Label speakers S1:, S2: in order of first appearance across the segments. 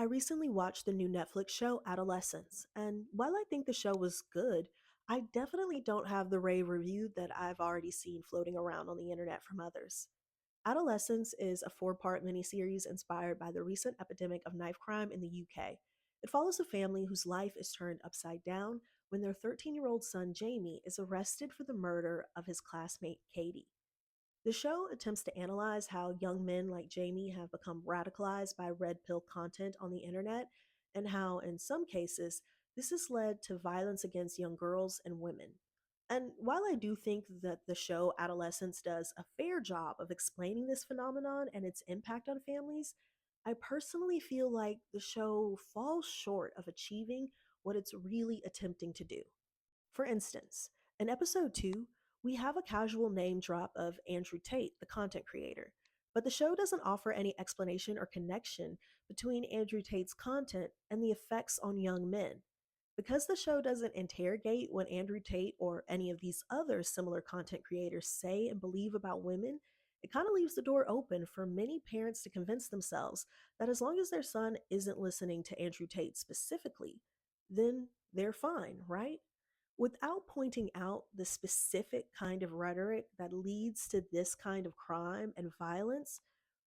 S1: recently watched the new Netflix show Adolescence, and while I think the show was good, I definitely don't have the rave review that I've already seen floating around on the internet from others. Adolescence is a four-part miniseries inspired by the recent epidemic of knife crime in the UK. It follows a family whose life is turned upside down when their 13-year-old son Jamie is arrested for the murder of his classmate Katie. The show attempts to analyze how young men like Jamie have become radicalized by red pill content on the internet, and how, in some cases, this has led to violence against young girls and women. And while I do think that the show Adolescence does a fair job of explaining this phenomenon and its impact on families, I personally feel like the show falls short of achieving what it's really attempting to do. For instance, in episode 2, we have a casual name drop of Andrew Tate, the content creator, but the show doesn't offer any explanation or connection between Andrew Tate's content and the effects on young men. Because the show doesn't interrogate what Andrew Tate or any of these other similar content creators say and believe about women, it kind of leaves the door open for many parents to convince themselves that as long as their son isn't listening to Andrew Tate specifically, then they're fine, right? Without pointing out the specific kind of rhetoric that leads to this kind of crime and violence,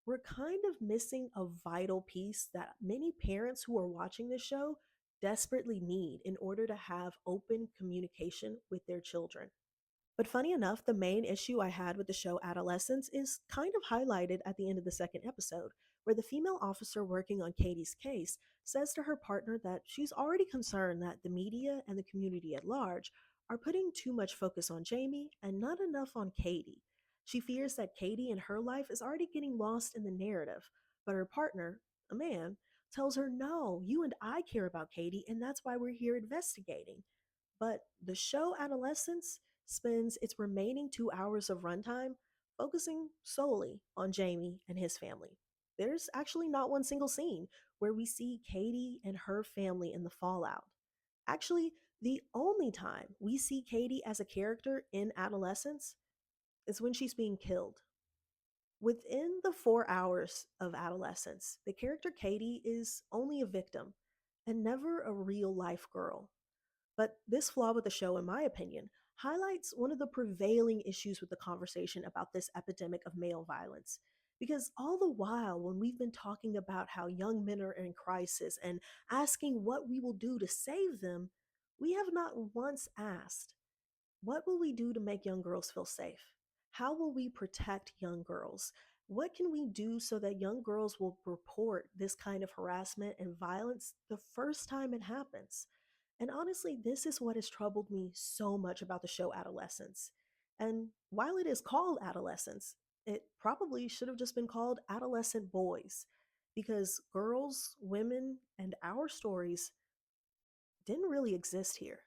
S1: we're kind of missing a vital piece that many parents who are watching this show desperately need in order to have open communication with their children. But funny enough, the main issue I had with the show Adolescence is kind of highlighted at the end of the second episode, where the female officer working on Katie's case says to her partner that she's already concerned that the media and the community at large are putting too much focus on Jamie and not enough on Katie. She fears that Katie in her life is already getting lost in the narrative, but her partner, a man, tells her, "No, you and I care about Katie, and that's why we're here investigating." But the show Adolescence spends its remaining 2 hours of runtime focusing solely on Jamie and his family. There's actually not one single scene where we see Katie and her family in the fallout. Actually, the only time we see Katie as a character in Adolescence is when she's being killed. Within the 4 hours of Adolescence, the character Katie is only a victim and never a real life girl. But this flaw with the show, in my opinion, highlights one of the prevailing issues with the conversation about this epidemic of male violence. Because all the while, when we've been talking about how young men are in crisis and asking what we will do to save them, we have not once asked, what will we do to make young girls feel safe? How will we protect young girls? What can we do so that young girls will report this kind of harassment and violence the first time it happens? And honestly, this is what has troubled me so much about the show Adolescence. And while it is called Adolescence, it probably should have just been called Adolescent Boys, because girls, women, and our stories didn't really exist here.